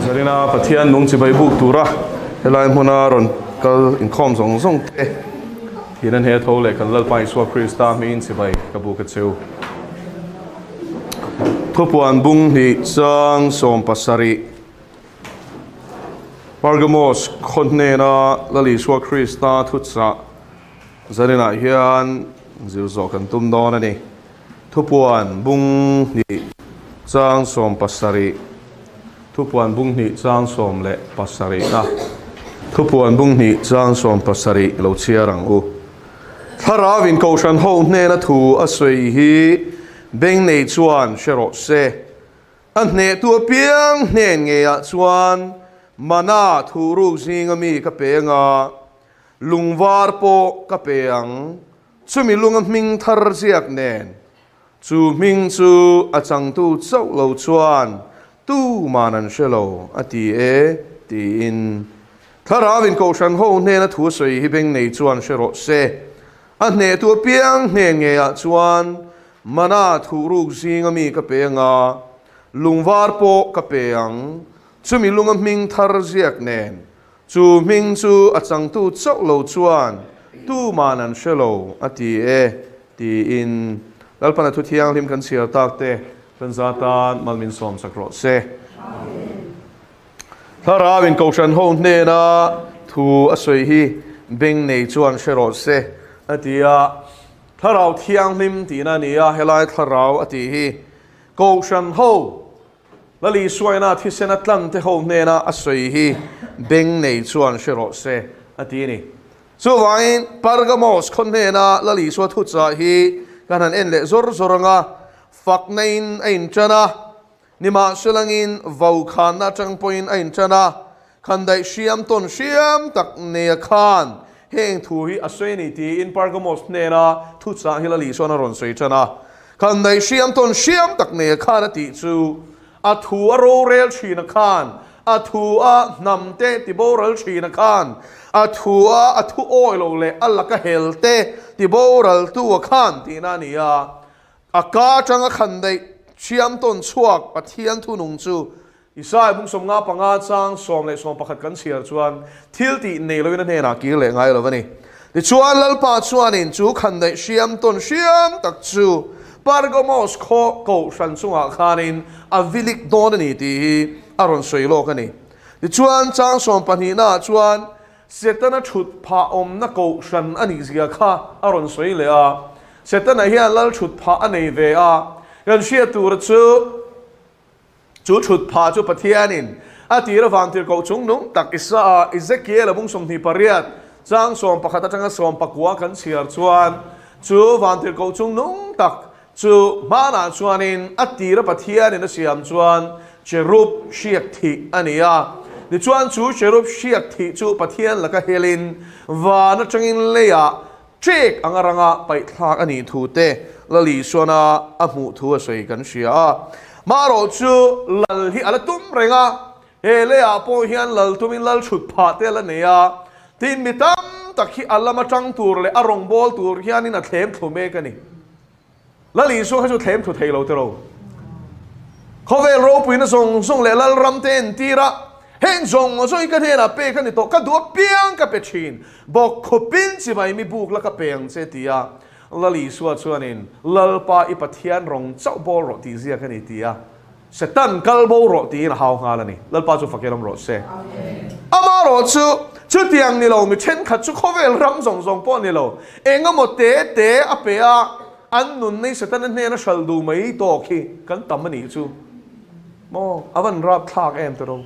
Zarina pathian nung chibai buk tura helai hmuna ron kal inkhom zong zong te hinan he thole kan lal pai swa krista min chibai kabu ka cheu thupuan bung hi chang som pasari Pargamos khonne na lali swa krista thutsa zarina hian ziu zo kan tum don ani thupuan bung hi chang som pasari thupuan bung ni chang som le pasari na thupuan bung ni chang som pasari lo chia rang u tharawin ko shan ho ne na thu a sui hi beng nei chuan shero se an ne tu piang ne nge ya chuan mana thu ru jing mi ka penga lungwar po ka peang chumi lungam ming thar ziak nen chu ming chu a chang tu chau lo chuan tu manan shelo ati e ti in tharawin ko shan ho ne na thu soi hi beng nei chuan shero se a ne tu piang ne nge ya chuan mana thu ru jing mi ka penga lungwar po ka peang chumi lungam ming thar ziak nen chu ming chu a chang tu chau lo chuan tu manan shelo ati e ti in lalpana thu thiang lim kan sia tak te kan zatan malmin som sakro se tharawin ko shan ho ne na thu asoi hi beng nei chuan shero se atia tharau thiang lim ti na nia helai tharau ati hi ko shan ho lali suaina thi sen atlan te ho ne na asoi hi beng nei chuan shero se ati ni so vain Pargamos khonne na lali suat thu cha hi kanan en le zor zoranga faknain ain chana nima sulangin vau khan na chang point ain chana khandai siam ton siam tak ne khan heng thu hi asweni ti in Pargamos ne na thu cha hilali sona ron soi chana khandai siam ton siam tak ne khan ti chu a thu a ro rel china khan a thu a namte ti boral china khan a thu oil le alla ka helte ti boral tu khan ti na nia aka changa khandai chiam ton chuak pathian thu nung chu isai bung som nga panga chang som le som pakhat kan siar chuan thil ti nei loina ne na ki le ngai lo wani ti chuan lalpa chuan in chu khandai siam ton siam tak chu Pargamos kho ko san chunga khanin a vilik don ni ti aron soilo kani ti chuan chang som pani na chuan setana thut pha om na ko san ani zia kha aron soi le a setana hian lal thut pha anei ve a kan sia tur chu thut pha chu pathianin ati ra van tir ko chung nung tak isa Ezekiel bung som ni pariat chang som pakhata changa som pakwa kan siar chuan chu van tir ko chung nung tak chu mana chuanin ati ra pathianin a siam chuan cherub shiak thi ania ni chuan chu cherub shiak thi chu pathian laka helin wa na changin leya chek angaranga pai thak ani thu te lali sona amu thu a sei kan sia maro chu lal hi ala tum renga he leya po hian lal tumin lal chut pha te la neya tin mitam takhi alama tang tur le arong bol tur hianin a thlem thume kani lali so ha chu thlem thu theilo te ro khovel ro puina song le lal ram ten tira heng zong zo i ka thena pe kan to ka du piang ka pe chin bok khopin chi mai mi buk la ka peng che tia lali suwa chuanin lalpa i pathian rong chau bol ro ti zia kan tia setan kalbo ro ti na haw nga lani lalpa chu fakelam ro se ama ro chu tiang ni lo mi chen khat chu khovel ram zong po ni lo enga mo te ape a an nun nei setan ne na shaldu mai to khi kan tamani chu mo avan rap thak em to ro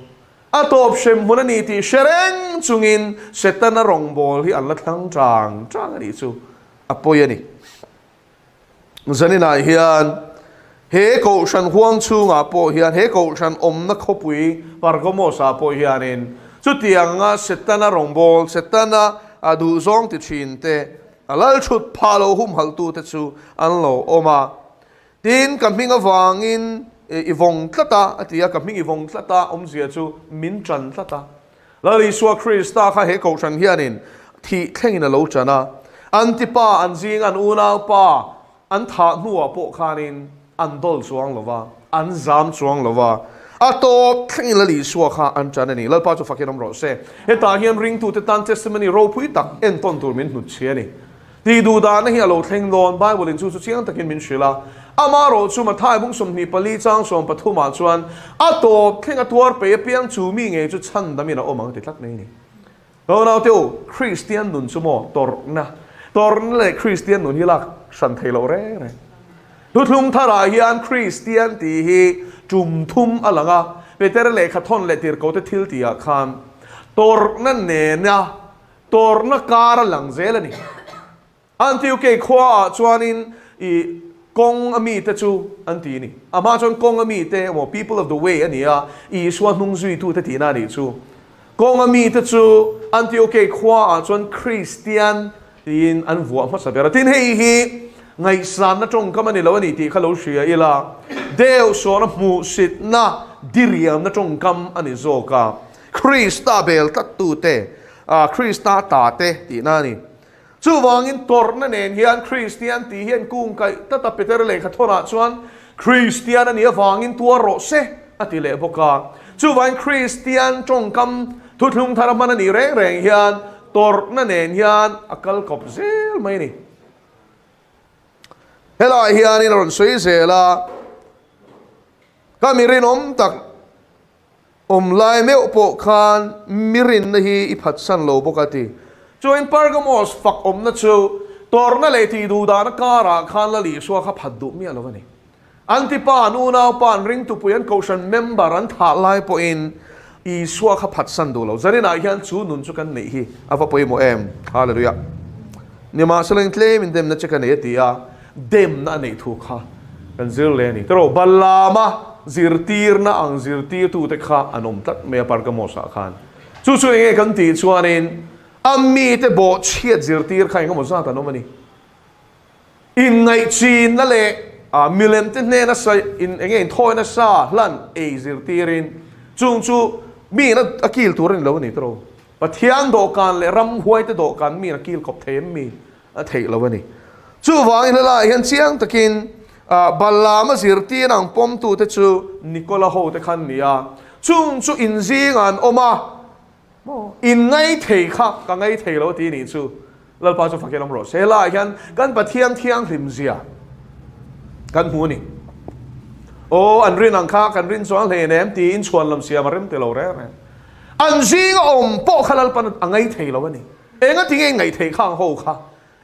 atop shem hunani ti shereng chungin setana rongbol hi alla thlang chang ani chu apoyani zanina hian he ko shan huang chunga po hian he ko shan omna khopui Pargamos a po hianin chutianga setana rongbol setana adu zong ti chin te alal chut phalo hum haltu te chu anlo oma tin kampinga wangin ivong tlata atia kaming ivong tlata omzia chu min chan tlata lali suwa krista kha he ko shan hianin thi thlengin lo chana antipa anjing an una pa an tha nuwa po khanin an dol chuang lova an zam chuang lova ato thing la li suwa kha an chan ni lalpa chu fakin ro se he ta hian ring tu te tan testimony ro pui tak en ton tur min nu che ni ti du da na hi alo thleng don bible in chu chu chiang takin min shila ama ro chu ma thai bung som ni pali chang som pathuma chuan ato thing atwar pe piang chu mi nge chu chan da mi na omang ti tlak nei ni no na teu christian nun chu mo tor le christian nun hi lak san thei lo re re lu thung thara hian christian ti hi chum thum alanga peter le khathon le tir ko te thil ti a khan tor na ne na tor na kar lang zel ani antiu ke khwa chuanin I kong ami te chu anti ni ama chon kong ami te mo people of the way ani a I swan hung zui tu te ti na ni chu kong ami te chu antiu ke khwa chon christian in an vuwa ma sabera tin hei hi ngai san na trong kam ani lo ani ti khalo shia ila deu so na mu sit na diriam na trong kam ani zoka krista bel tat tu te krista ta te ti na ni chu wangin tor na nen hian christian ti hian kung kai ta peter le khathona chuan christian ani awangin tua ro se ati le boka chu wang christian trong kam thu thlung tharaman ani reng reng hian tor na nen hian akal kop zel mai ni hela hian in ron sui zela kamirin tak lai meu po khan mirin na hi iphat san lo bokati join Pergamos fak na chu tor na le ti du da na kara khan la li so kha phat du mi alo ni antipa nu na pan ring tu puyan caution member an tha lai po in I so kha phat san du lo zarina hian chu nun chu kan nei hi ava poi mo em hallelujah ni ma seleng claim in dem na chekan e ti ya dem na nei thu kha kan zir le ni tro balama zirtir na ang zirtir tu te kha anom tat me Pergamos khan chu chu nge kan ti chuanin ami te bo chiat zirtir khai ka mo sa ta no mani in ngai chin na le milem te ne na sa in nge thoi na sa lan e zirtirin chung chu mi na akil turin lo ni tro pathian do kan le ram huai te do kan mi na kil kop them mi a thei lo ni chu wang in la hian chiang takin balama zirtir ang pom tu te chu nicola ho te khan nia chung chu in zing an oma in ngay thei kha ka ngay thei lo ti ni chu lalpa chu fakelom ro se la hian kan pathian thiang hlim zia kan hu ni o an rin ang kha kan rin chuang le nem ti in chuan lam sia marem te lo re an zing om po khalal pan angai thei lo ni enga ti ngai thei khang ho kha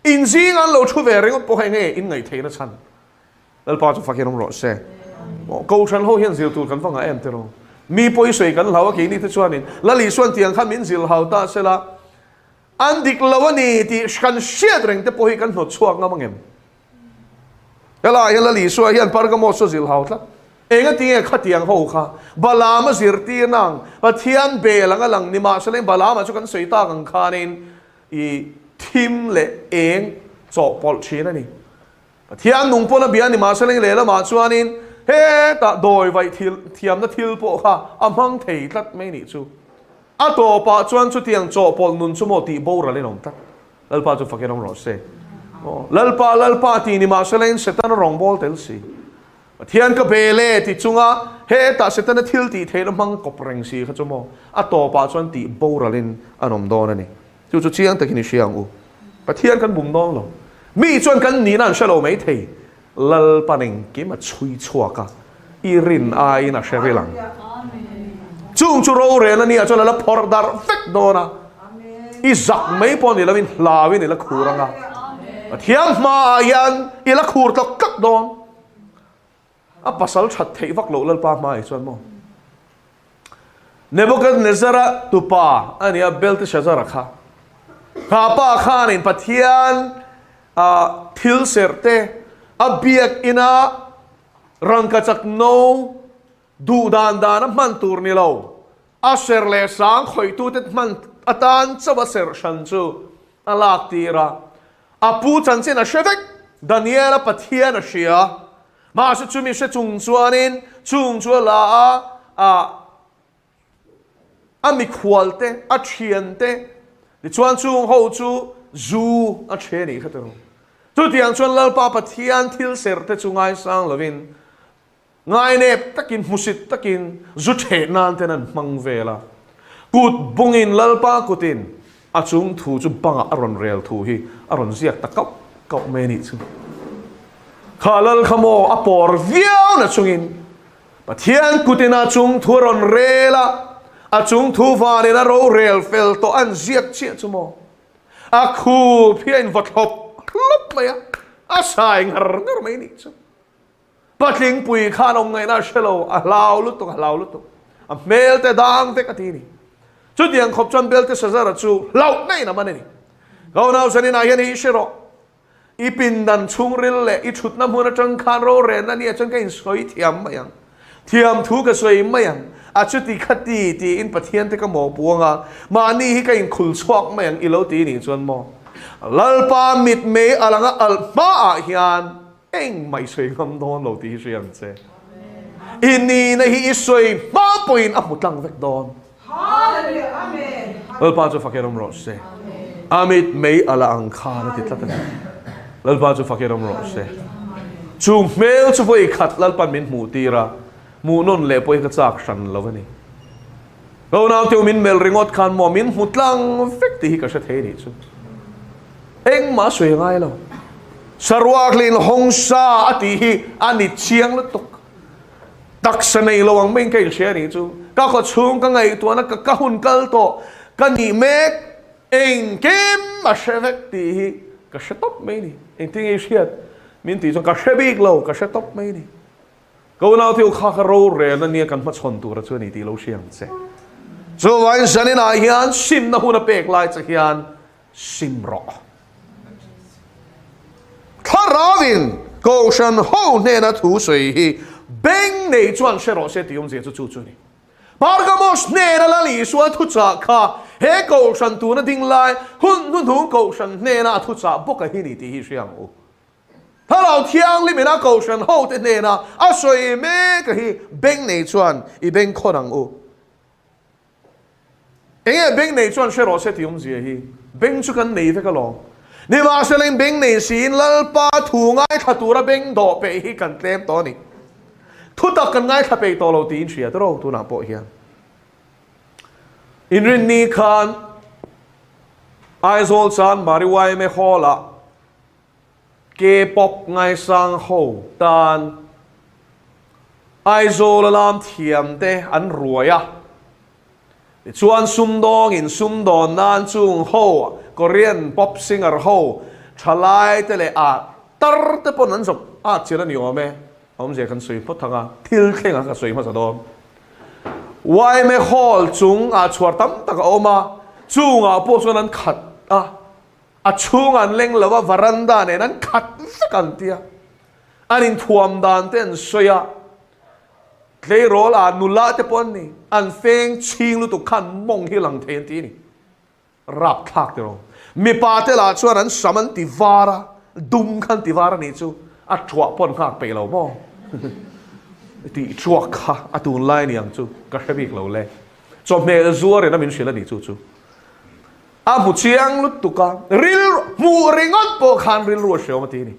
in zing an lo thu ve reng po nge in ngai thei na chan lalpa chu fakelom ro se ko chan ho hian zil tu kan fanga em te ro mi poi soi kan lawa ki ni te chuanin la li suan tiang kha min zil hau ta sela an dik lawani ti kan shiat reng te poi kan no chuak nga mangem ela la li suan hian Pergamos so zil hau tla enga tinge khatiang ho kha balama zirti nang pathian be langa lang ni ma seleng balama chu kan soi ta kang khanin I thim le eng cho pol china ni pathian nung pona bia ni ma seleng le la ma chuanin he ta doi vai thiam na thil po kha amang thei tlat mai ni chu a to pa chuan chu tiang cho pol nun chu mo ti bo ra le nom ta lalpa chu fakenong ro se lalpa ti ni ma selen setan rong bol tel si thian ka bele ti chunga he ta setan thil ti thein mang kopreng si kha chu mo a to pa chuan ti bo ra lin anom don ani chu chu chiang takini siang u pathian kan bum dong lo mi chuan kan ni nan shalo mai thei lal paning ki ma chui chuaka irin ai na shevelang chung chu ro re na ni a chola la phor dar fek dona I zak mai pon ni lawin hlawin ila khuranga thiam ma yan ila khur to kak don a pasal that thei vak lo lal pa mai chuan mo Nebuchadnezzar tu pa ania Belteshazzar kha pa khanin pathian thil serte abiak ina rangkachak no du dan man tur ni lo aser le sang khoi tu tet man atan chawa ser shan chu alak tira apu chan chen a shevek Daniela pathian a shia ma se chumi se chung chuanin chung chu la a mi khwalte a thiante ni chuan chung ho chu zu a theni khatero tu tiang chuan lalpa pathian thil ser te chungai sang lovin ngay nếp takin musit takin rút hệ nan tên mang về là cút bungin lalpa cutin achung thu chu banga aron rel thu hi aron ziak ta cậu mê ni chu khalal khamo apor viau na chungin pathian cutin achung thu aron rela achung thu vani na ro rel fel to an ziak chi chu mo akhu phian vot hop lop maya asai ngar mê ni chu patling pui khan ông ngay na shelo a lao lut to a mel te dang te katini chu diang khop chan bel te sajara chu lau nei na maneni gau nau sani na hian hi shero ipin dan chung ril le I thut na mun atang khan ro re na ni atang kain soi thiam mayang thiam thu ka soi mayang a chu ti khati ti in pathian te ka mo puanga mani hi kain khul chhuak mayang ilo ti ni chuan mo lalpa mit me alanga alma a hian eng mai soi ngam don lo ti siam che ini na hi soi ma point amutlang vek don hallelujah amen lalpa chu fakerom ro se amit mei ala ang kha na ti tlatan lalpa chu fakerom ro se chu mel chu voi khat lalpa min mu tira mu non le poi ka chak san lovani lo naw teu min mel ringot khan mo min mutlang vek ti hi ka sa the ni chu eng ma soi ngai lo sarwak lin hongsa ati hi ani chiang lu tuk tak sanai lo ang main kai share ni chu ka kho chung ka ngai to na ka hun kal to ka ni mek eng kem ma shevek ti hi ka shatop mai ni eng ting e shiat min ti so ka shebik lo ka shatop mai ni ko naw tiu kha ka ro re na ni kan ma chon tu ra chu ni ti lo siang che so wain sanin a hian sim na hun a pek lai cha hian sim ro Tharavin câu sân hậu nên là thủ水hi bên này chọn sẽ rõ sẽ tiêm gì cho chú chú ni Pargamos nên là lý số thu trả kha he câu sân tu na ding lai hun thu câu sân nên là thu trả bốc cái hi ti hi siang u Tha lao thiang li mena câu sân hậu thế nên là a soi me cái hi bên này chọn i bên khó năng u anh bên này chọn sẽ rõ sẽ tiêm gì hi bên chú cần này phải cái lo ni ma se len beng nei sin lalpa thu ngai thatura beng do pe hi kan tlem to ni thu ta kan ngai tha pe to lo tin sia to tu na po hian in rin ni khan aizol chan mariwai me hola ke pop ngai sang ho tan aizol lam thiam te an ruaya chuan sum dong in sum don nan chung ho Korean pop singer ho thalai te le a tar te pon an sop a chira ni ome om je kan sui pot thanga thil khenga ka sui ma sa don wai me hall chung a chuar tam tak oma chung a po chuan an khat a chung an leng lawa varanda ne nan khat kan tia anin thuam dan ten soya klei rol a nula te pon ni an feng ching lu tu khan mong hi lang then ti ni rap thak te ro mi pa te la chuan an saman ti vara dum khan ti vara ni chu a thua pon khak pe lo mo ti chuak kha atun lai ni ang chu ka hrebik lo le chop me zuar na min shila ni chu chu a bu chiang lut tu ka ril mu ringot po khan ril ro sheo ma ti ni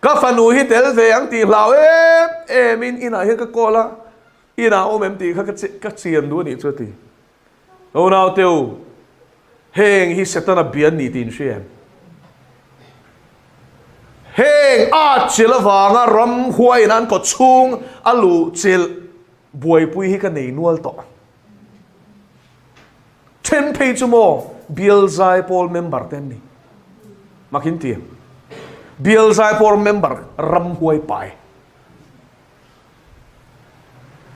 ka fanu hi tel ve ang ti lau e min ina he ka kola ina om em ti ka chiam du ni chu ti o nau teu heng hi setana bian ni tin shem heng a chila wanga ram huai nan ko chung alu chil buai pui hi ka nei nual to 10 page mo bill zai pol member tem ni makin ti bill zai pol member ram huai pai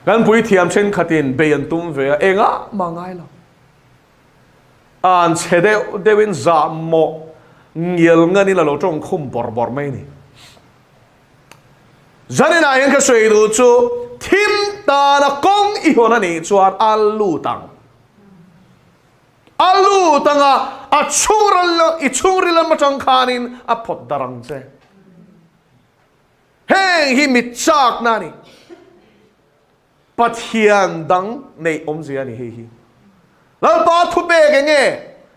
kan pui thiam chen khatin beyan tum ve enga mangai lo an chede devin za mo ngel ngani la lo tong khum bor mai ni zani na yang ka soi du chu thim ta na kong I hona ni chuan alu tang a chungral ma chang khanin a phot darang che heng hi mit chak na ni pathian dang nei om zia ni hi lalpa thu be ke nge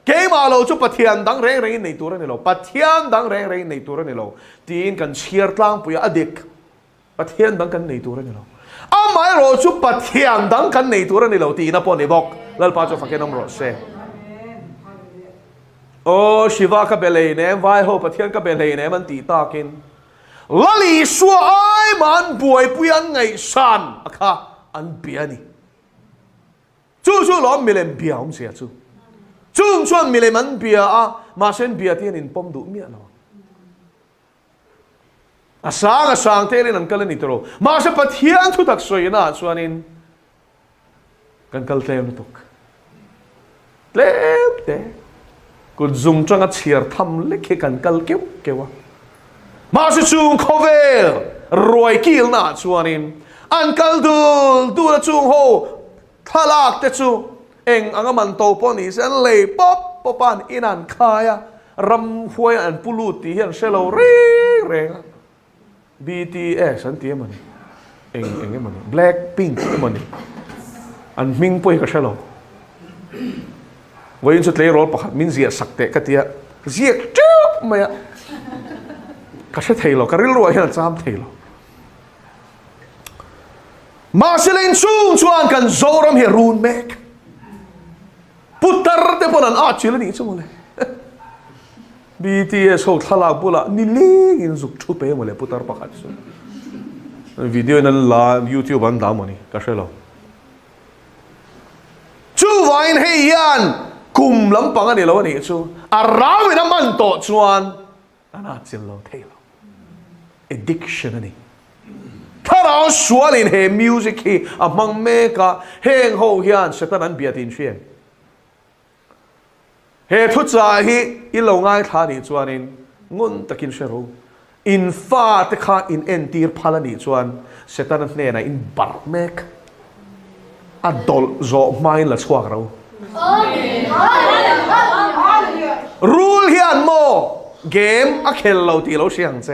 ke ma lo chu pathian dang reng reng nei tur ni lo pathian dang reng reng nei tur ni lo tin kan chiar tlang puya adik ปัทเทียนดังกันในตัวนี่เราไม่รอชุบปัทเทียนดังกันในตัวนี่เราตีนับปอนในบอกแล้วป้าจะฟังแค่น้ำรสเซ่โอ้ชีวะก็เป็นเลยเนี่ยไว้หัวปัทเทียนก็เป็นเลยเนี่ยมันตีตากินลลีชัวไอ้มันป่วยปุยันไงสันอะค่ะอันเบียนี่จู่ๆล้อมมีเลมเบียผมเสียจู่ชวนมีเลมันเบียมาเส้นเบียที่นินปมดุเมียเราสร้างเทเลนันกัลนิตโรมาเสปัทเทียนทุตักสวยนะส่วนนินกันกัลเตมตุกเล็บเตกุดซุ่มจังเชียร์ทำเล็กกันกัลเกี่ยวมาสิจุงโคเวลรวยกิลนะส่วนนินอันกัลดูละจุงโฮทลากเตจูเองอังมันโตปนี่เส้นเลยป๊อปปานอินันคายรำหวยอันปุลุตีเห็นเชลล์เร่งBTS สันติมันเองมัน Blackpink มันอันมิงป่วยก็เชลล์วันสุดเลยรอปะมินเสียสักเตะกะเตียเสียจุ๊บมาก็เชเทลก็ริลรวยนะจามเทลมาเสลินซูงชวนกันโซรมเฮรูนเมกพุทธร์เตปนันอาชิลนี่ชั่วโมงเลย BTS เขาทลากบุละนี่เลี้ยงสุกชุบไปหมดเลยพุทธร์ปะขัดสุดวิดีโอนั้นลา YouTube อันดามันนี่ก็ใช่หรอชูวายน์เฮียนกุมลำปังอันนี้เราเนี่ยชูอาราวินามันโตชวนอันนั้นจิลเราเทล addiction นี่ถ้าเราสวลินเฮมิวสิกฮีอ่ะมังเมกะเฮงโฮเฮียนเสตันนั้นเบียดินเชียนเฮทุจาฮีอิโลง่ายท่านี่ชวนินงุนตะกินเชรูอินฟาตะข้าอินเอ็นตีร์พาลนี่ชวนเสตันนั้นเนี่ยนะอินบาร์เมกอัดดอลโจไม่ละชวกเรารูลเฮียนโมเกมอะเคลเราตีเราเชียงเจ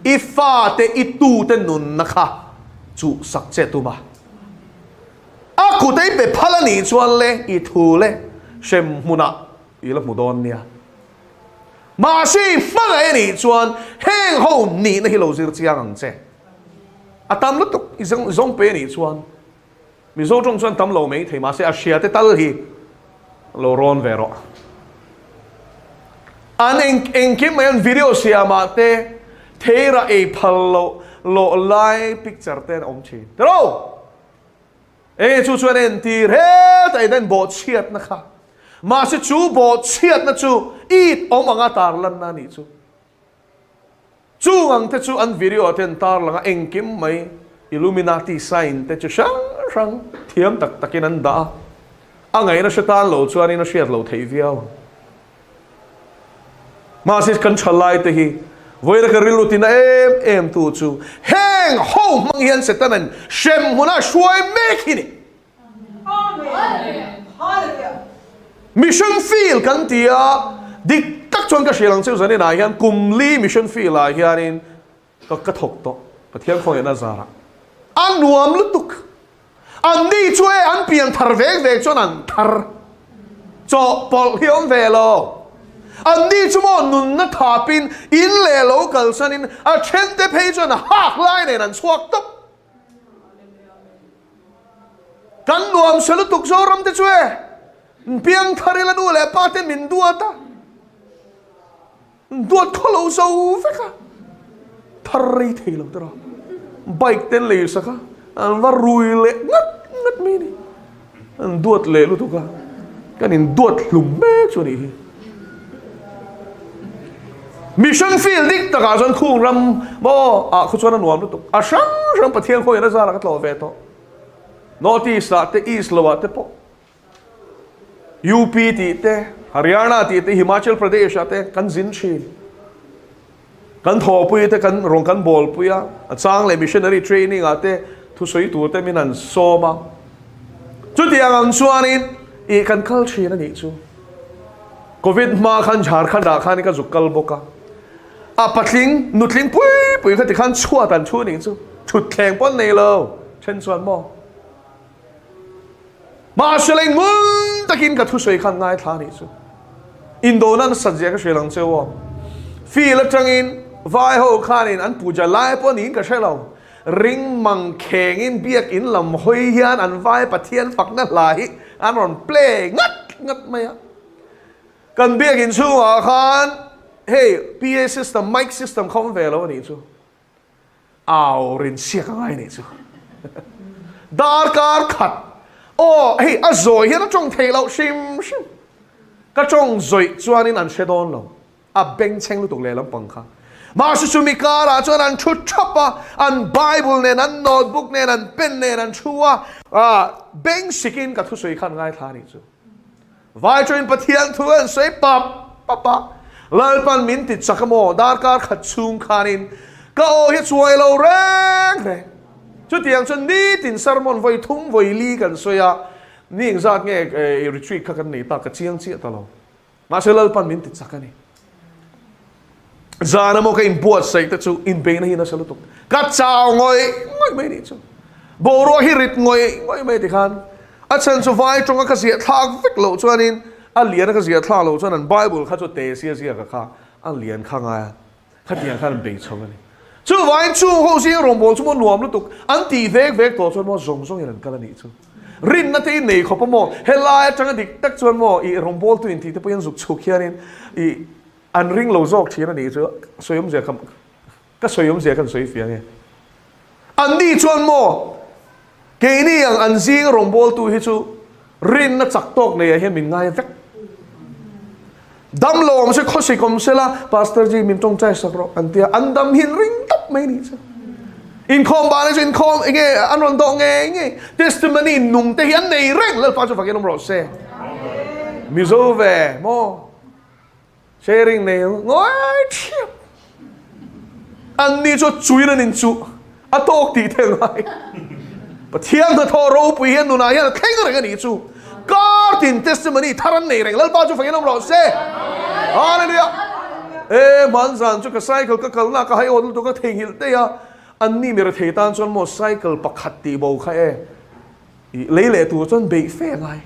อีฟ้าเตอีตูเตนุนนะคะจูสักเจตุมาอากูเตไปพลานีชวนเลยอีทูเลยเชมมุนะอีละมุดอนเนี่ยมาสิฟังไอ้นี่ชวนเฮงโฮนี่นะฮิโลซิร์เจียงเจอาตามลุตุอีซงเปนี่ชวนมีโซจงชวนตามเราไม่ที่มาสิอาเชียเตตัลฮีโลรอนเวโรอันเองคิดมันวิดีโอเสียมาเตเทระเอพัลโลไลพิกเจอร์เตนอมชีเดี๋ยวชูชวนเอ็นตีเฮ้แต่เดินบอดเชียดนะคะมาสิชูบอดเชียดนะชูอีดอมอ่างตาร์ลันนานี่ชูงังเตชูอันวิดีโอเทนตาร์ลังเองคิมไม่อิลูมินาติไซน์เตชูช่างเทียมตักกินันดาอ่างไงนะชะตาโลชวนนี่นะเชียดโลเทียาวมาสิกันฉลายเตฮีวันนี้ก็ริลุตินะเอ็มตูชูเฮงโฮมังเฮียนเสตันนั้นเชมมุนาช่วยเมกินี่มิชชั่นฟิลกันที่ดิตักชวนกับเชียงเซลล์นี่นะเฮียนกุมลีมิชชั่นฟิลอะไรเฮียนินก็กระทบต่อประเทศของเอนาซาระอันรวมลุตุกอันนี้ช่วยอันเปลี่ยนทาร์เวกจนอันทาร์จบปอลเฮียนเวโลอันนี้ชั่วโมงนุนนัทาปินอินเล่โลกัลสันินอาเชนเตเพจนหักไล่ในนั้นสวกตับกันรวมสลุตุกโซรัมเตช่วยเพียงทาริลดูแลปาเตมินดัวตาดัวทะลุโซฟะค่ะทาริเทลตระไบค์เต้นเลยสักค่ะอันว่ารุยเละงัดมีนี่อันดัวเละลุตุกะกันอินดัวหลุมเมฆชวนี่มิชชั่นฟิลดิกตะการจนคู่รำบ่คุณชวนนวมลุตุกช่างประเทศเขาอย่างนั้นซาระก็ตัวเวทโนติสต์เตอีสลวะเตปยูพีตีเตฮาริยานาตีเตหิมาชัลประเทศเตกันจินชีกันทอปุยเตกันรองกันบอลปุยจางเลยมิชชันนารีเทรนนิ่งเตทุสวยตัวเตมินันโซมาจุดที่ยังชวนนี่อีกันคัลชีนั่นนี่จูโควิดมาขันจาร์ขันดาขันนี่ก็จุกกัลบกะปัดลิงนุดลิงปุยขันที่ขันชัวตันชัวนี่จูชุดแข่งป้อนในเราเช่นส่วนบ่มาเชลิงมุนตะกินกับทุสวยขันง่ายท่านี่จูอินโดนั้นสัจจะก็เชลังเจ้าฟีลจังอิน vai ho khanin an puja lai pon in ka shelo ring mang kheng in biak in lam hoi hian an vai pathian fakna lai an ron play ngat maya kan biak in chu a khan hey PA system mic system không về lo ni chu ao rin siak ngai ni chu dar kar khat oh hey a zoi hian trong thei lo shim ka trong zoi chuan in an shedon lo a beng cheng lu tuk le lam pang kha mà sự sumi cara cho nên chút chapa an Bible nên an notebook nên an pen nên an chua beng sikin cả thu suy khăn ngay thà đi chứ vai cho in pathian thu an suy papa lal pan min tit sakamo dar kar khat chung khanin ka o hi chuai lo reng chút tiếng chân đi tin sermon voi thum voi li kan soya ni zat nge retreat ka kan ni ta ka chiang chi ta lo mà sự lal pan min tit sakani zana mo ka in buat sai ta chu in be na hi na salutuk ka chao ngoi mai ni chu boro hi rit ngoi mai ti khan a chan chu vai tong ka sia thak vek lo chuanin a lian ka sia thla lo chuan an Bible kha chu te sia ka kha an lian kha nga kha tiang khan be chong ani chu vai chu ho si rong bol chu mo nuam lu tuk an ti vek to chuan mo zong yan ka ni chu rin na te nei khopa mo helai chang dik tak chuan mo i rong bol tu in ti te po yan zuk chu khianin i an ring lo zok china ni chu soyom je kam ka soyom je kan soi fiang e an ni chuan mo ke ni ang an zing rong bol tu hi chu rin na chak tok nei he min ngai vek dam lo am se khosi kom sela pastor ji min tong chai sak ro an tia an dam hin ring top mai ni chu in khom ba ne in khom nge an ron do nge testimony nung te hian nei reng lal pa chu fakin ro se mi zo ve mo sharing này ngồi thiệp anh đi cho chui lên in chu à tốt thì thế này và thiên the thọ râu bùi hiền nụ này hiền khen cái này chu God in testimony tharan này rằng lal bao chu phải nom lo se hallelujah ê man zan chu cái cycle cái kalna cái hay ôn tu cái thing hil te ya anh ni mera thei tan chon mo cycle pakhat ti bo kha e lấy lệ tu chon be fe ngai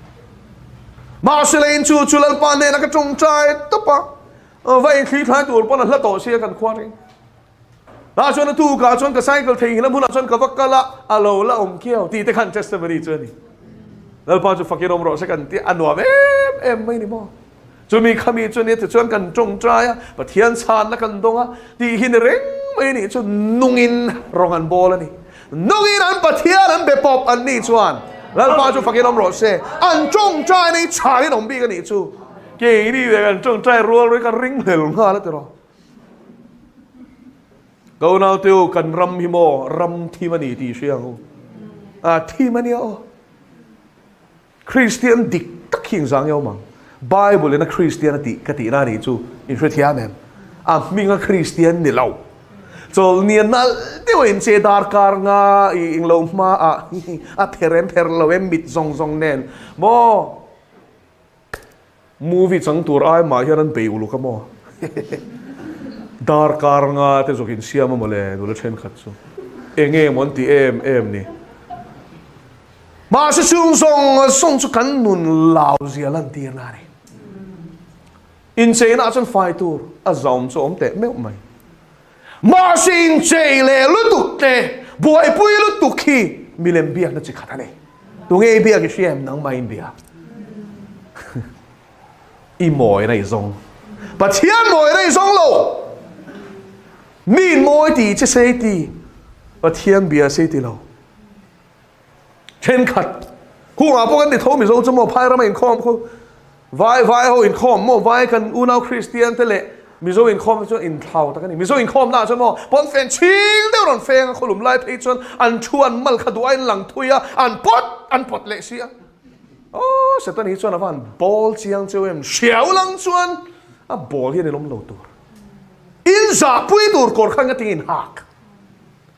mà sẽ lên chu lal pan ne na ka chung chai topa vậy khi thái tuổi bọn nó tổ xe cần khoan đi, đã cho nó tu cả cho cái cycle thì nó muốn cho cái vắc la alo la ông kêu thì cái khăn testimony cho đi,แล้วพอจะฟังยังรอสักกันที่อันว่าไม่นี่มั้งจะมีคำมีcho nênจะชวนกันจงใจอ่ะประเทศชาตินักกันตรงอ่ะที่หินเร่งไม่นี่จะนุ่งอินรองอันบอลนี่นุ่งอินอันประเทศอันเบปอบอันนี้ชวนแล้วพอจะฟังยังรอเสอันจงใจในชาติน้องบีกันนี่ชูเกี่ยนี่เด็กกันจงใจรัวเลยกันริงเหลงห้าแล้วตัวเราก็น่าเที่ยวกันรำฮิโมรำที่มันนี่ที่เชียงที่มันเนี่ยคริสเตียนดิกตักหิงสังเยามังไบเบิลนะคริสเตียนติกตินานี่จูอินทรียามันมีงาคริสเตียนนี่เราจนเนี่ยนั่นเดี๋ยวเห็นเจดาร์การงาอิงลมมาเทเรนเทอร์เราเอ็มมิดซองเน่นโมมูวี่จังตัวไอ้มาเฮียนันเปย์อุลุกโมดาร์การงาเตจกินเสียมาหมดเลยดูแลเช่นขัดซูเองมันตีเอ็มนี่มาสิส่งจุกันนุนลาวเสียลันตีนารีอินเจน่าจนไฟตัวอาจอมโจมเตะไม่ออกไหมมาสิอินเจเลยลุตุกเตะบวยปุยลุตุกขี้มิเลมเบียนั่นจิขัดอะไรตัวเงี้ยเบียกิเชียมนังไม่เบียอีหมอยในซองปัจเจียนหมอยในซองโลมีนหมอยตีจะเสียตีปัจเจียนเบียเสียตีเราเช่นขัดคู่อาพวกกันติดโทมิโซจะมอพายเราไม่อินคอมคู่วายเขาอินคอมมอวายกันอุณาคริสเตียนเทเลมิโซอินคอมจนอินเท่าตะกันนี่มิโซอินคอมน่าจะมอปอนแฟนชิลเดี๋ยวรอนแฟนเขาหลุมไล่เพจจนอันชวนมัลขดวยหลังทุยอันปดเละเสียโอ้เสร็จตอนนี้ชวนอะไรบอลเจียงเจ้าเอ็มเฉียวหลังชวนบอลที่ในล้มเหลวตัวอินจ่าปุยตัวกอดข้างกันที่อินหัก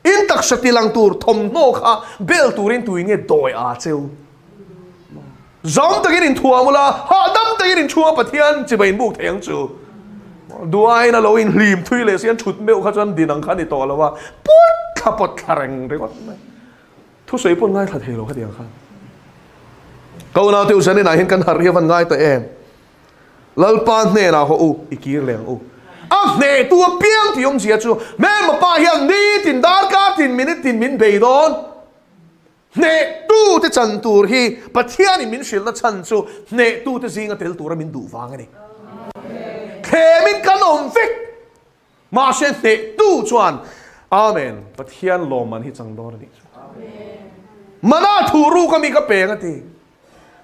อินตักสติลังตูร์ทอมโนค่ะเบลตูรินตูอินเงี้ยโดยอาเซลจอมตะกินทัวมุลาฮาดัมตะกินชัวปะเทียนจะเป็นบุกเทียงจูดูไอ้น่ะเราอินลีมทุยเลยเสียนชุดเบลข้าจนดินังขันในตัวแล้วว่าปุ๊ดขับปดแรงเลยก็ทุกสิ่งปุ่นง่ายทัดเทโลข้าเดียงขันก็น่าเที่ยวฉันนี่ไหนเห็นกันหาเรียวันง่ายแต่เองแล้วปานเนี่ยนะเขาอีกีเลี้ยง nè tua piang thì ông chia chu mẹ mà ba hiền đi tin dar cả tin min bề đón nè tu te chân tu hi bắt hiền min shil na chân chu nè tu te zinga tel tu ra min du vang ani khe min kan om fik mà sen nè tu chuan amen bắt hiền lo man hi chang đón ani mana thu ru kami ka pe ngati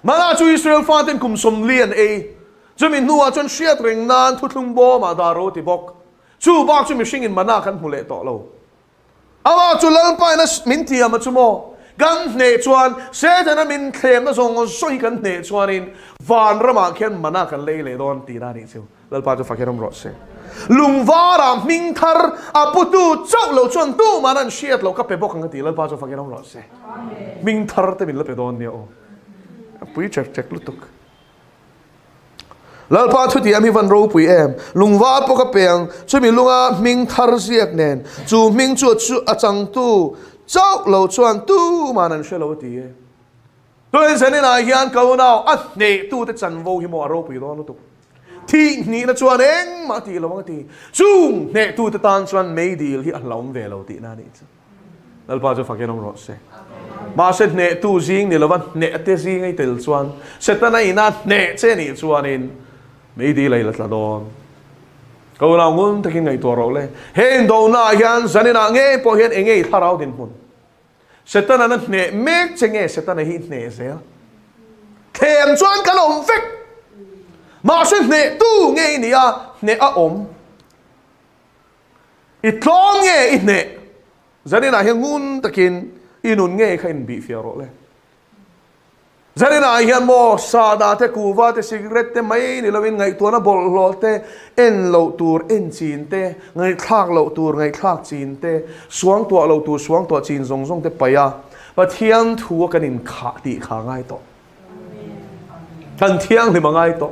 mana chu Israel faten kum som lian e chumin nuwa chon shiat ring nan thu thlung bo ma da ro ti bok chu bak chu mi shing in mana kan hule to lo awa chu lal pa na min ti ama chu mo gan ne chuan se jana min khem na zong soi kan ne chuan in van rama khen mana kan le don ti na ni chu lal pa chu fakeram ro se lung vara ming thar aputu chau lo chuan tu manan shiat lo ka pe bok ngati lal pa chu fakeram ro se ming thar te min la pe don ni o pui check lutuk lal pa thu ti ami van ro pui em lungwa po ka peng chumi lunga ming thar siak nen chu ming chu achang tu chau lo chuan tu manan shelo ti e toin sanina hian ko nau a ne tu te chan vo hi mo ro pui lo lutuk thi ni na chuan eng ma ti lo ma ti chung ne tu te tan chuan mei dil hi a hlom ve lo ti na ni chu lal pa chu fakenom ro se mà sẽ nè tu riêng nè là văn nè tê riêng ấy tel chuan sẽ ta này na nè chế nè chuan in mấy đi lấy là đòn câu nào muốn thực hiện ngày tuần rồi hiện đầu na hiện giờ này na nghe po hiện nghe thà rau din hun sẽ ta na nè mấy chế nghe sẽ ta này hiện nè sẽ thèm chuan cái ông phết mà sẽ nè tu nghe nè ôm ít lo nghe ít nè giờ này na hiện ngun thực hiện inun nghe khain bị phiền rồi giờ này này hiện mo sa đa te kuva te cigarette te mấy ni lovin ngày tuần na bol lo te en lo tur en chin te ngày khak lo tur ngày khak chin te suang tua lo tur suang tua chin zong zong te paya và thiang thu cái nín khá ti khá ngay to kan thiang thì mà ngay to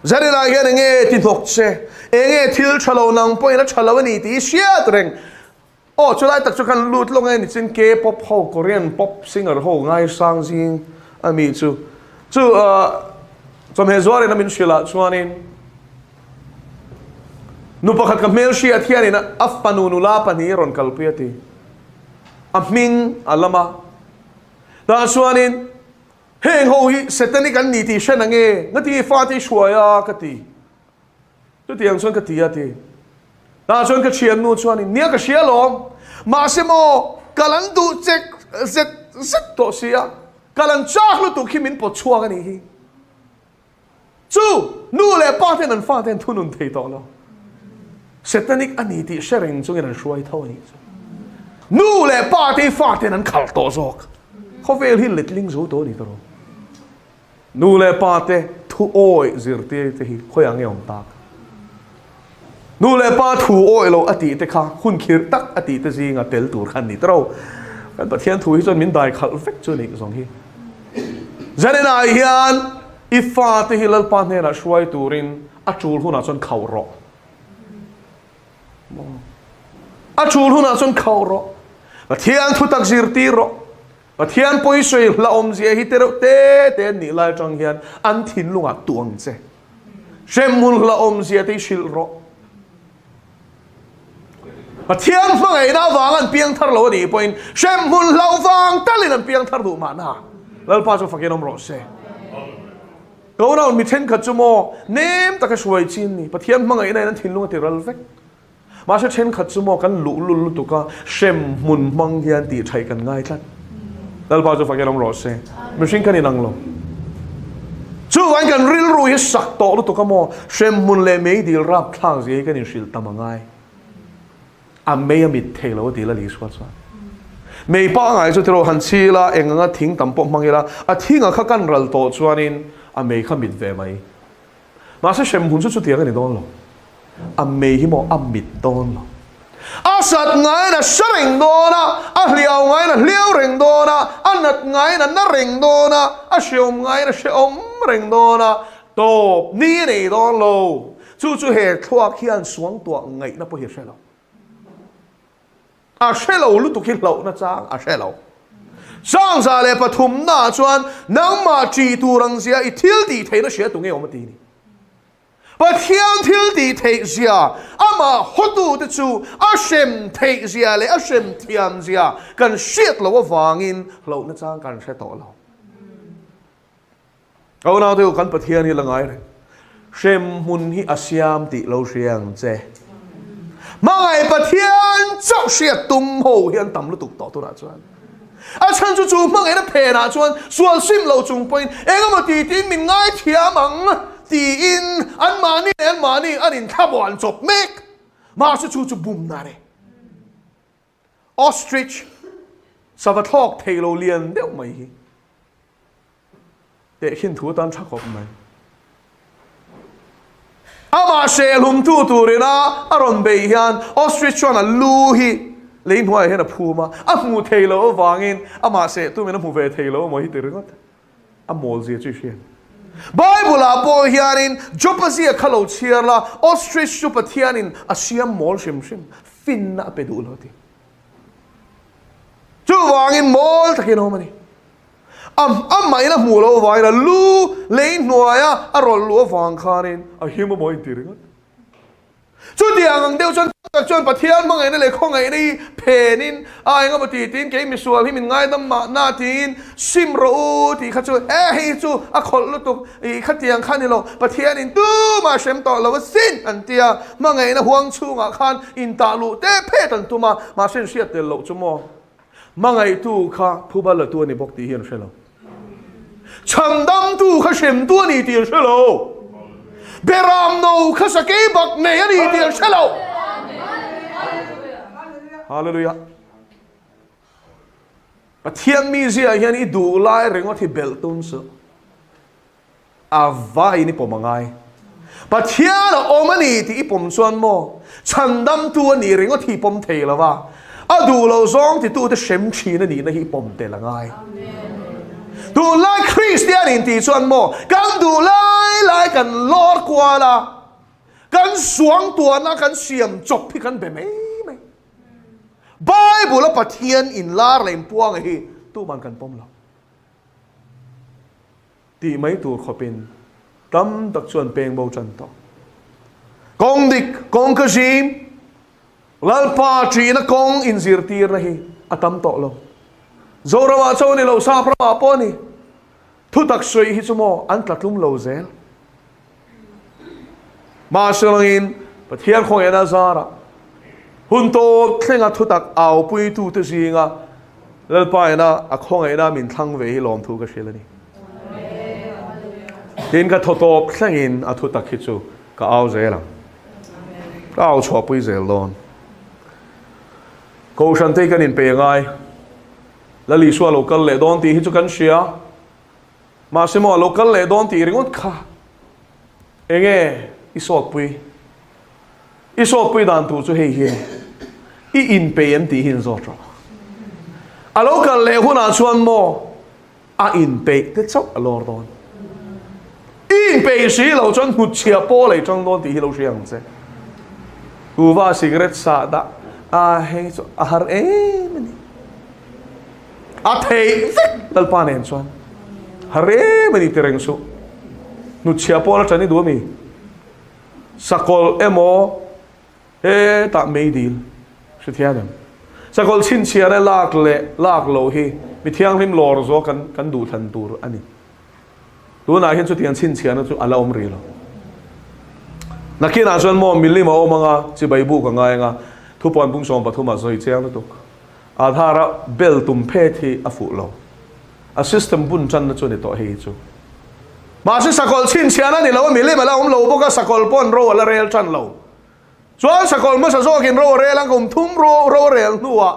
giờ này này hiện nghe tin học xe nghe thiếu chalo nang point na chalo ni ti sia treng ô cho lại tất cả lút long anh trên K-pop hậu Korean pop singer hậu ngay sang riêng ami chu trong hệ rồi nên mình sẽ là cho nên nu pakhat ka mail share thian ina afpanu nula pani ron kalpiati aming alama da suanin heng ho hi setani kan ni ti shen ange ngati fa ti shuaya kati tu tiang son kati ati da son ka chian nu chuanin nia ka shia lom ma se mo kalan du chek zet to sia kalan chak lu tu khimin po chua ka ni hi chu nu le pa ten an fa ten thunun thei to lo Satanic ani ti sharing chung in shuai thau ni nu le pa ti fa ten an khal to zok khovel hi litling zo to ni to nu le pa te thu oi zir te hi khoyang yom tak nu le pa thu oi lo ati te kha hun khir tak ati te zinga tel tur khan ni tro kan pathian thu hi chon min dai khal fek chu ni zong hi zanena hian ifa te hilal pa ne na shuai turin achul huna chon khau ro achul huna chon khau ro pathian thu tak zir ti ro pathian poi soi la om zia hi te ni lai chang hian an thin lunga tuang che shemun la om zia te shil ro pathian mangai na wang an piang thar lo ni point shemun lau wang talin an piang thar du ma na lal pa chu fakinom ro se go na mi then khat chu mo nem ta ka shuai chin ni pathian mangai na an thin lunga ti ral vek ma se then khat chu mo kan lu tu ka shem mun mang hian ti thai kan ngai tlat dal pa chu fakinom ro se machine kan inang lo chu wan kan ril ru hi sak to lu tu ka mo shem mun le mei dil rap thang ji kan in shil tamangai a mei a mit thei lo ti la li swat swat mei pa ngai chu tro han chi la enganga thing tam po mangila a thinga kha kan ral to chuanin a mei kha mit ve mai ma se shem hun chu tiang ni don lo a mei hi mo a mit don lo a sat ngai na sharing do na a hliao ngai na hliao reng do na a nat ngai na reng do na a shiom ngai na shiom reng do na to ni nei don lo chu he thuak hian suang tua ngai na po hi shelo a shelo lu tu khil lo na chang a shelo sang za le pathum na chuan nang ma chi tu rang sia I thil ti theina sia tu nge om ti ni bà thiên thiếu đi thấy gì mà hốt tụ tự chủ xem thấy gì lấy xem thiên gì cần siết lâu vàng in lâu nó trang cần sẽ tổ lâu câu nào thì cần bà thiên hi là ngay đấy xem hun hi asiam tị lâu xiang che mà ngày bà thiên cháu siết tung hồ hiện tầm lúc tục tỏ tôi đã cho chân chú chú mà ngày nó phê na cho xuân sim lâu chung point em mà tị tị mình ngay thiam mắng tị in anh mani anh in tháp hoàn chụp make mà chú chú bùm na đấy ostrich sao vậy thọc thầy lâu liền đéo mày để khiến thú tan chắc học mày mà xe lùm tu rồi na aron bề hiền ostrich cho nó lu hi lấy hoài hay là phu mà mu thầy lâu vàng in mà xe tu mình mu về thầy lâu mà hi từ đó mol gì chứ chuyện Bible là po hianin jopazia khalo chiar la ostrich supathianin asiam mol sim fin na pedu lo ti chu wangin mol takin ho mani mai na mu lo vai la lu lein noya arol lu wang khanin a him mo in tiringot chu diang ang deu chon pathian mangai na le khongai ni phenin ai nga mati tin ke mi sual hi min ngai dam ma na tin sim ro ti kha chu hi chu a khol lu tu i khatiang khan ni lo pathian in tu ma sem to lo sin an tia mangai na huang chu nga khan in ta lu te phe tan tu ma sen siat te lo chu mo mangai tu kha phuba la tu ni bok ti hian shelo chandam tu kha sem tu ni ti shelo beram no kha sa ke bak ne ani ti shelo Hallelujah. But thiên mi zia hian I du lai rengot hi beltun so. Avai ni pomangai. But thiên omani ti ipom chuan mo. Chandam tu ani rengot hi pom thei lawa. Adu lo zong ti tu te shem chi na ni na hi pom te langai. Du lai Christian in ti chuan mo. Kan du lai kan Lord kwa la. Kan suang tua na kan siam chok pi kan be mai. Bible la pathian in lar lem puang hi tu man kan pom lo ti mai tu khopin tam tak chuan peng bo chan to kong dik kong ka jim lal pa tri na kong in zir tir na hi atam to lo zorawa chaw ni lo sa pra po ni thu tak soi hi chumo an tlatlum lo zel ma shalangin pathian khong ena zara hun to thenga thutak au pui tu te zinga lalpa ina akhong ina min thang ve hi lom thu ka shilani tin ka thotop thlangin a thutak hi chu ka au zela ka au chho pui zel lon ko shan te kan in pe ngai lali swa local le don ti hi chu kan sia ma se mo local le don ti ringot kha enge isot pui dan tu chu hei hi I in pe em ti hin zo tro a local le huna chuan mo a in pe te chok a lor don in pe si lo chon hu chia po le chong don ti hi lo siang che u va cigarette sa da a hei cho a har e mani a thei dal pa nen chuan har e mani tereng su nu chia po la chani du mi sakol emo e ta mei dil se thiadam sakol chin chia le lak lo hi mi thiang lim lor zo kan du than tur ani tu na hian chu tian chin chia na chu ala om ri lo nakina chuan mo milima o manga chi bai bu ka ngai nga thu pon bung som pathuma zoi chiang na tu athara bel tum phe thi afu lo a system bun chan na chu ni to hi chu ma se sakol chin chia na ni lo milima la om lo bo ka sakol pon ro la rel chan lo chuan sakol ma sa zo kin ro re lang kum thum ro rel nuwa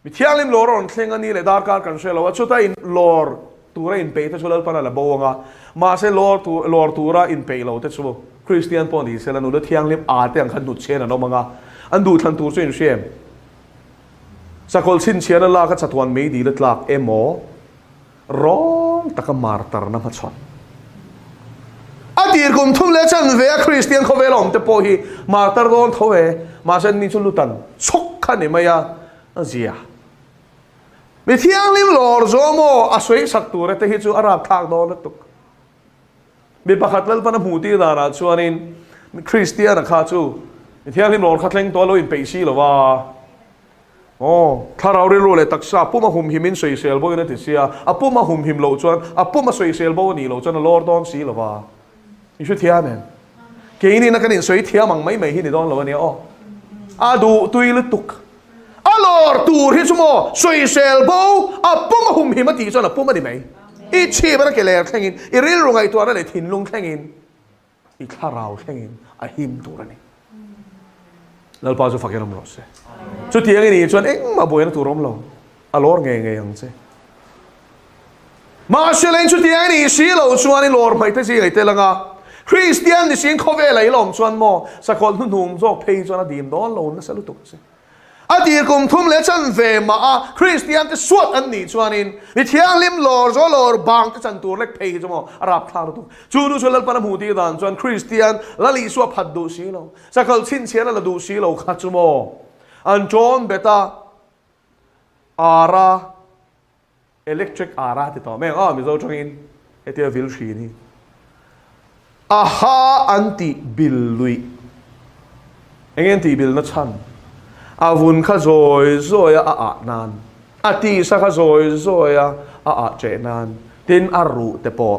mi thiang lim lor on thleng ani le dar kar kan se lo chu ta in lor tura in pe ta chulal pana la bawanga ma se lor tura in pe lo te chu Christian pon di se la nu le thiang lim a te ang khan du chen no manga an du than tu chu in shem sakol chin chian la ka chatwan me di le tlak emo rong takamar tar na ma chon atir kum thum le chan ve Christian kho velom te po hi martar don thowe ma sen ni chulutan chok khani maya azia mi thiang lim lor zo mo asoi sak tu re te hi chu arab thak don tuk มีประคัดแล้วปนหูตีดานะชวนนินคริสเตียนนะข้าจูเที่ยงริมหลอดขัดเล่งตัวเราอินไปซี่หรอวะโอ้ถ้าเราเรียนรู้เลยตักษาปุ๊บมาหุ่มหิมินสวยเซลโบยนั่นติเสียอ่ะปุ๊บมาหุ่มหิมโลจวนอ่ะปุ๊บมาสวยเซลโบนี่โลจวนลอร์ดอนสีหรอวะนี่ช่วยเทียมเองเกี่ยนี่นักการินสวยเทียมังไม่หินดอนหรอวะเนี่ยอ๋ออาดูตุยลุตุกอาลอร์ตูที่ชั่วโมงสวยเซลโบอ่ะปุ๊บมาหุ่มหิมมาตีจวนอ่ะปุ๊บมาดิไหมอีชีพนักเกลือแข่งอินอีเรื่องรงไอตัวนั่นเลยถิ่นลุงแข่งอินอีข้าเราแข่งอินอ่ะหิมตัวนี่แล้วพอจะฟังกันมั้งสิชุดที่ยังไงนี่ชวนมาบ่อยนะตัวร้อมเราอารมณ์ไงยังสิมาเชลล์ชุดที่ยังไงนี่สิเราชวนนี่ลอร์ไม่ได้สิไงเตลังอ่ะคริสเตียนนี่สิเขาเวลัยลมชวนโมสักคนนุ่มๆจอกเพย์ชวนดีมดอนเรานั่นสรุปตุกสิอดีตกุมทุ่มเล็กชันเวมาคริสเตียนจะสวดอันนี้ชวนนินวิธีลิมลอร์จอลอร์บางจะจันตัวเล็กเพย์จมอารับคลารุตุจูดูชวนเล่นปนหูตีดานชวนคริสเตียนละลีสวดพัดดูสิเราสักคนชินเชียนละดูสิเราขัดจมอันจอนเบต้าอาราอิเล็กทริกอาราที่ต่อแม่มิโซจงอินเอเทียวิลชีนี่อาฮาอันติบิลลุยเอ็งตีบิลนัชชันอาวุนข้าโซยอานันอาตีสักข้าโซยอาเจนันทินอารุเตปอ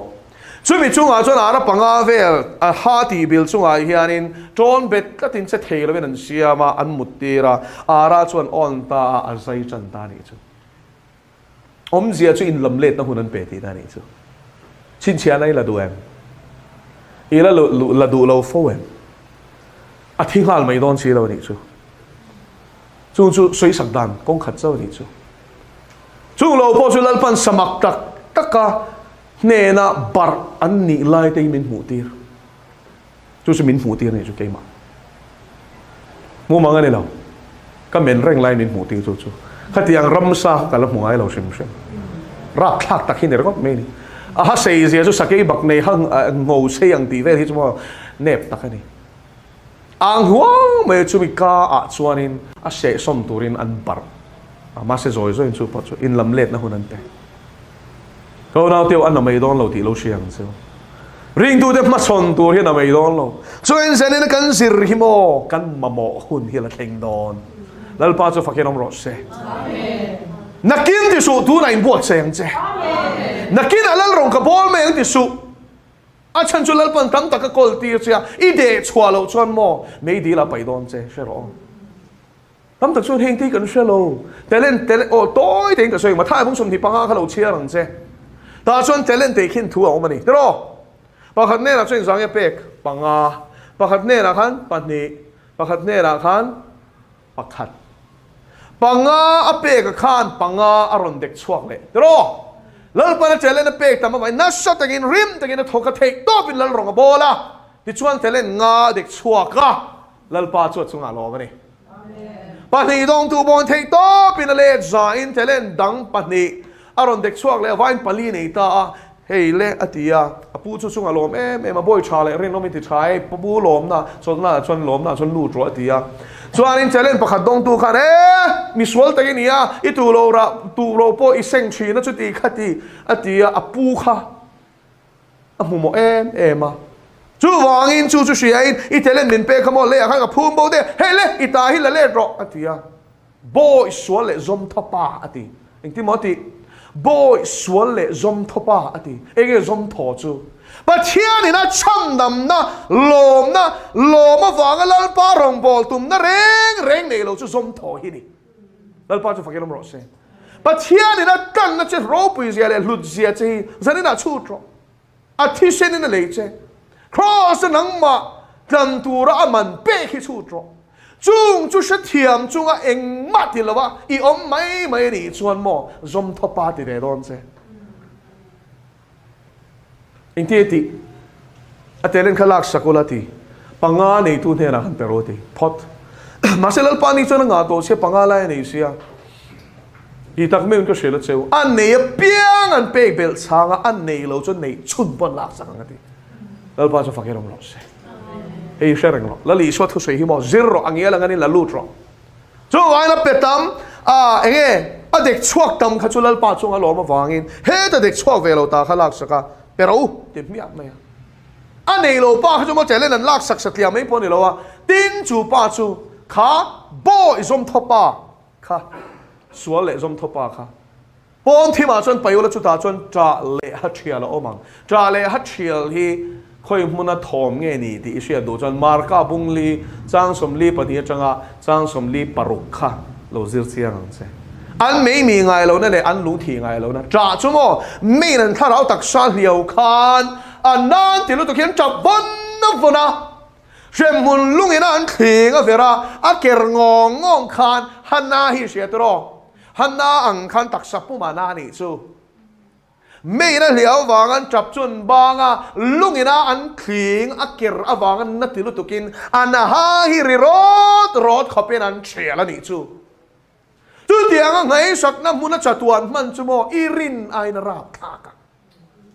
ช่วยมิจุงอาจวนอาราปังอาเวลอาฮาตีบิลจุงอาเฮียนินจอนเบ็ดก็ตินเซเทลเวนันเซียมาอันมุตตีระอาราจวนออนตาอาศัยจันตานี่จูเสียจุอินลำเล็ดนะหุ่นนั้นเปตีตานี่จูชินเชียนไอ้ละดูเอ็มอีละดูเราโฟเอ็มอาทิงหัลไม่โดนชีเรานี่จูสวยสักดันกงขัดเจ้านี่จูเราพอจุลปันสมัครตักกะเนน่ะบาร์อันนี้ไล่เตยมินหูตีร์จูจะมินหูตีร์นี่จูเกี่ยมางูมังกันนี่เราก็เหม็นเร่งไล่มินหูตีร์จูขัดยังรำซากับละหัวไอ้เราชิมรักทักตักหินเด็กก็ไม่นี่อาเซียจูสักกี่บักในห้างงูเสียงตีเวที่จูว่าเน็บตักนี่อังหัวไม่จูมีกาชวนินอาเสสมตูรินอันบาร์มาเสจอยจูจูปัจจุอินลำเล็ดนะหุ่นนั้นเตเขาหน้าเที่ยวอันนั้นไม่โดนเราตีเราเชียงเสียวริงดูเด็กมาชนตัวที่นั่นไม่โดนเราส่วนเซนนี่กันสิริโมกันมาโมหุ่นที่ละเข่งโดนแล้วป้าจะฟังแค่น้องรถเซ่นักกินที่สุดตัวไหนบวชเสียงเจ้นักกินอะไรลงกับบอลไม่ยังที่สุดอาฉันจุลปันตั้มตะกกอลตีเสียอีเดชัวเราชวนโมไม่ดีละไปโดนเจ้ใช่หรอตั้มตะชวนเฮงที่กันเชื่อเราแต่เล่นโอ้โต้ยเฮงกับเสียงมาท่ายพุ่งชมที่ปังอาเขาเราเชียร์หลังเจ้ตาชวนเจริญเตะขึ้นทัวร์ออกมานี่เด้อปะขัดเนี่ยนะช่วยสังเกตเป็กปังอาปะขัดเนี่ยนะขันปันนี้ปะขัดเนี่ยนะขันปะขัดปังอาเป็กขันปังอาอารมณ์เด็กชวกเลยเด้อแล้วปนเจริญเป็กแต่มาไม่นัชตะกินริมตะกินทกเทกตัวเป็นแล้วรองกับโบล่ะที่ชวนเจริญงาเด็กชวกะแล้วป้าชวนสุงาลอมานี่ปันนี้ต้องตูบอลเทกตัวเป็นอะไรจ่าอินเจริญดังปันนี้อารมณ์เด็กช่วงเลยว่าอินปาลีนี่ตาเฮ้ยเล่อติยาปูชุดช่วงอารมณ์มาบ่อยชาเลยเรื่องน้องมิติชายปูหลอมนะชนหลอมนะชนลู่จั่วติยาส่วนอินเจริญประคัดดงตูกันมีสวลตะกี้นี่อ่ะอีตูโรโปอีเซงชีนั่นจุดที่ขัดที่ติยาปูค่ะมุมมาจู่วางอินจู่เสียอินอีเจริญมินเป้ขโมยเลยข้างกับพูนโบเดเฮ้ยเล่อีตาฮิลเล่รอติยาบ่อยสวลเลยซอมทับปะติอินที่มอติบ่อยสวนเละจมทบะอดีเองจมทอจูปัจเจียนี่นะช่ำดำนะลมมาฟังแล้วป้ารองบอลตุ่มนะเร่งนี่เราจะจมทอที่นี่แล้วป้าจะฟังกันมั้งสิปัจเจียนี่นะกันนะจะรบไปเสียเลยหลุดเสียจีจะนี่นะชูตรออาทิเชนี่นะเลยเจ้ครอสนังมากันตัวระมันเป๊ะที่ชูตรอจุงจะเทียมจุงเองมาที่ละวะอีอมไม่ดีชวนหมอจมทบปาติเรดอนเซอินที่ติอัตเลนขลักสกุลติปังงาในตัวเนี่ยนะฮันเปโรติพอดมาเซลล์ปานิจวนงาโตเชปังงาไล่ในเสียอีตักไม่มันก็เชลเซลอันเนี่ยเปียงอันเป๊กเบลซางอันเนี่ยเราจนเนี่ยชุนบนหลักสังกัดแล้วป้าจะฟังกันมั้งสิเฮ้ยเชื่อrằngแล้วลีชวดทุกสิ่งที่มอง zero อันนี้แล้วงั้นละลูดรอจู่ว่านับเป็ดตั้มเองเด็กชวกตั้มขจุลลป้าจงอารมณ์มาฟังอินเฮ้แต่เด็กชวกเวลาตาขลักสักเปรูเต็มไม่อยาก anh này lâu ba chúng ta chạy lên lần lắc sặc sặc liam mấy pon này lâu à tin chú ba chú khá boy zoom thop ba khá xóa lệ zoom thop ba khá pon thì mà chọn bay là chú ta chọn trả lệ hát chia là ôm trả lệ hát chia thì khơi muốn là thòm nghe nị thì sẽ đồ chọn marka bung li trang sum li bát địa changa trang sum li paruk khá lâu zir chia ngang se anh mấy mi ngày lâu này anh lũ thì ngày lâu này trả chú mò mấy lần thà lão đặc sản liều khan anh nan thì lúc tôi khiến chập vân nó vân à xem muốn lúc này anh thì cái việc ra anh kêu ngon ngon khan hắn na hi sẽ đó hắn na ăn khan đặc sắc不嘛那里chú mấy lần liều vàng anh chập chun bang à lúc này anh thì anh kêu anh vàng anh nát thì lúc tôi khiến anh ha hi rốt khó bên anh chia là nị chú chú tiếng anh ngay sắc na muốn chặt tuan man chú mò irin ai na rap thaka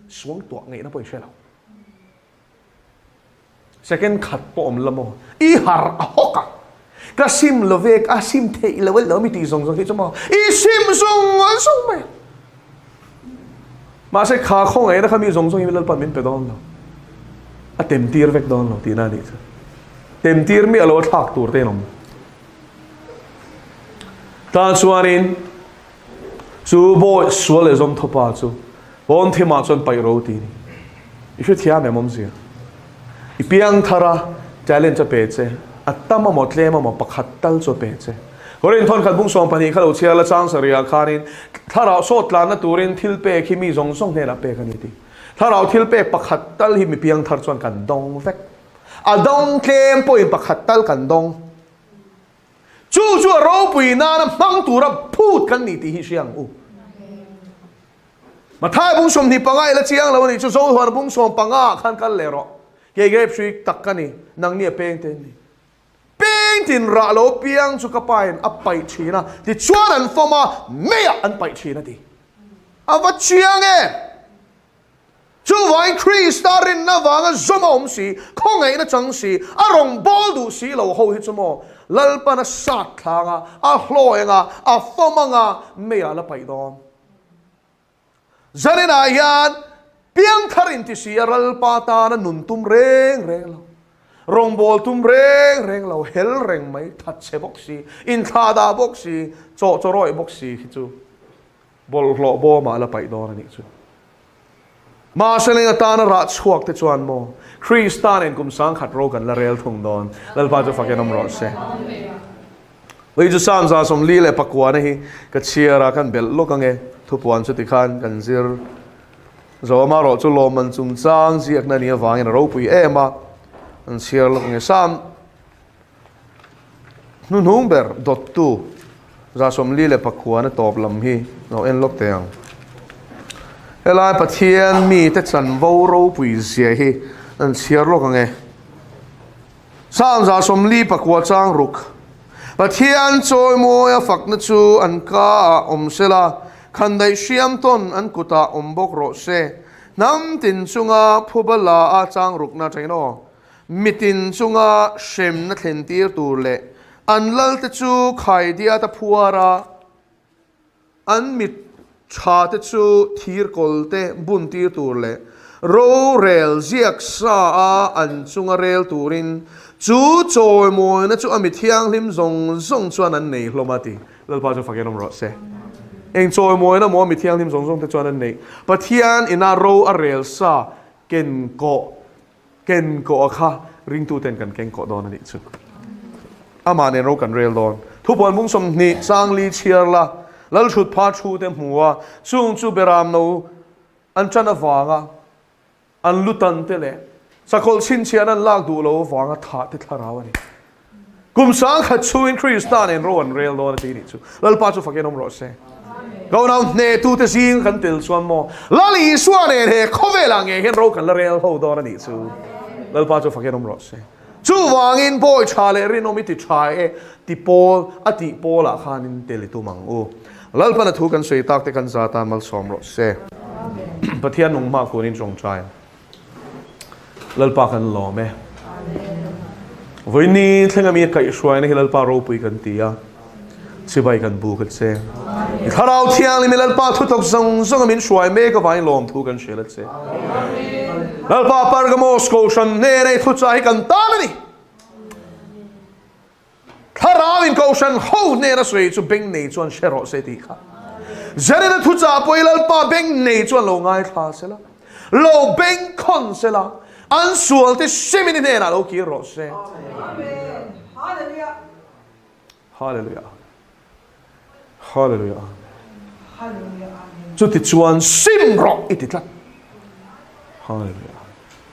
xuống tuột ngay nó bơi xe lâu second cut bom lamo i har ahoka ka sim lovek a sim te level lo mi ti zong zong ke chamo i sim zong me ma se kha khong ai na khami zong zong i lal pan min pe don lo a tem tir vek don lo ti na ni tem tir mi alo thak tur te nom ta chuanin chu boy sual e zom thopa chu bon thema chon pai ro ti ni i shu thia me mom zia i piang thara challenge pe che atama motlema mo pakhatal cho pe che horin thon khat bung som pani khalo chia la chang saria khanin thara sot la na turin thil pe khimi zong song ne la pe kani ti thara thil pe pakhatal hi mi piang thar chon kan dong vek a dong tlem po in pakhatal kan dong chu chu ro pui na mang tu ra phut kan ni ti hi siang u mà thay bung som ni pangai la chiang lo ni chu zo har bung som panga khan kal le ro ke grep sui tak ka ni nang ni peng ten ni peng tin ra lo piang chu ka pain a pai china ti chuan an foma me an pai china ti a va chiang e chu vai Chris starin na wanga zomom si khong ei na chang si a rong bol du si lo ho hi chumo lal pa na sat thanga a hloenga a fomanga me ala pai don zanena yan piang tharin ti siaral pata na nun tum reng lo rong bol tum reng lo hel reng mai that che boxi in thada boxi cho roi boxi chu bol hlo bo ma la pai don ani chu ma seling ta na ra chuak te chuan mo Christian en kum sang khat ro kan la rel thung don lal pa chu fakenom ro se wei ju sam za som li le pakwa na hi ka chiara kan bel lo kange thupuan chu ti khan kan zir zo ma ro chu lo man chung chang ziak na ni awang in ro pui ema an chiar lo nge sam nu number dot tu za som li le pakwa na top lam hi no en lok teang elai pathian mi te chan vo ro pui zia hi an chiar lo kange sam za som li pakwa chang ruk pathian choi mo ya fak na chu an ka om sela khan dai siam ton an kuta ombok ro se nam tin chunga phubala a chang ruk na chaino mitin chunga shem na thlen tir tur le an lal te chu khai dia ta phuara an mit cha te chu thir kolte bun tir tur le ro rel ziak sa a an chunga rel turin chu choi moi na chu amit thiang lim zong chuan an nei hlomati lal pa chu fakenom ro se eng choi moi na mo mi thiang lim zong te chuan an nei pathian ina ro a rel sa ken ko kha ring tu ten kan ken ko don ani chu ama ne ro kan rel don thu pon mung som ni sang li chiar la lal chut pha chu te muwa chung chu beram no an chana wanga an lutan te le sakol chin chian an lak du lo wanga tha te tharaw ani kum sang khat chu in Christian en ro an rel don ti ni chu lal pa chu fakenom ro se go now ne tu te sing kan til suan mo lali suan e he khovela nge hen ro kan la rel ho don ani chu lal pa chu fakenom ro se chu wangin boy chale rinomi ti chai e ti pol ati pola khanin teli tu mang u lal pa na thu kan sei tak te kan za ta mal som ro se pathian nong ma ko nin jong chai lal pa kan lo me voi ni thlengami kai shwai na hilal pa ro pui kan tia sibai kan bu kan se Tharau thiang li milal pa thu tok zong zong min shuai me ka vai lom thu kan shelat se lal pa Pergamos ko shan ne ne thu cha hi kan ta ni Tharau in ko shan ho ne na sui chu beng nei chuan shero se ti kha zari na thu cha poi lal pa beng nei chuan lo ngai tha se la lo beng khon se la an sual te simini ne na lo ki ro se Hallelujah Hallelujah Chuti chuan sim ro iti tlat Hallelujah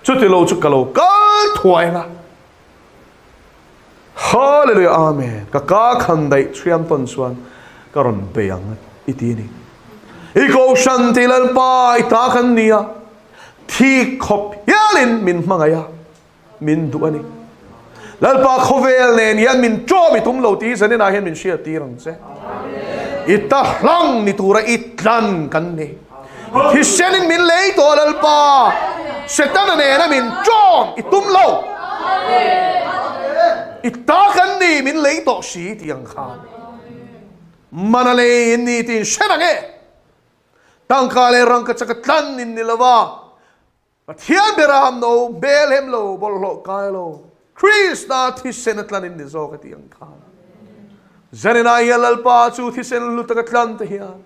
Chuti lo chu kalo kal thuai na Hallelujah Amen Ka khandai triam ton chuan karon beyang iti ni Iko shantilal pa ita kan niya Thi khop yalin min mangaya min duani Lalpa khovel nen yan min cho mi tum lo ti sanin ahen min shia tirang se ita hlang ni tura itlan kan ni hisenin min lei to lalpa setan ne na min cho itum lo ita kan ni min lei to si tiang kha manale ni tin shenange tangkale rang ka chakatlan nin nilawa Thian beram no belhem lo bollo kailo Krista thisenatlan in nizo ka tiang kha Zanina yalalpa chu thisen lutakatlan te hian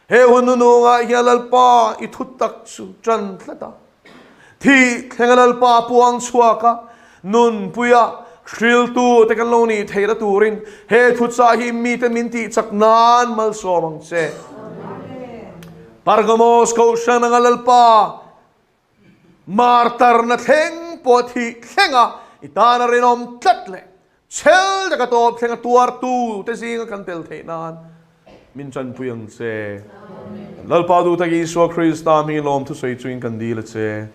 he hununu nga yalalpa ithutak chu tran thlata thi thengalalpa puang chuaka nun puya shril tu tekaloni theira turin he thutsa hi mi te minti chaknan mal somang che Pergamos ko shanangalalpa Martar na theng po thi thenga itana rinom tlatle chel daga top thenga tuar tu te singa kan tel theinan min chan puyang che lalpa du tagi so Krista mi lom tu soi chuin kan dil che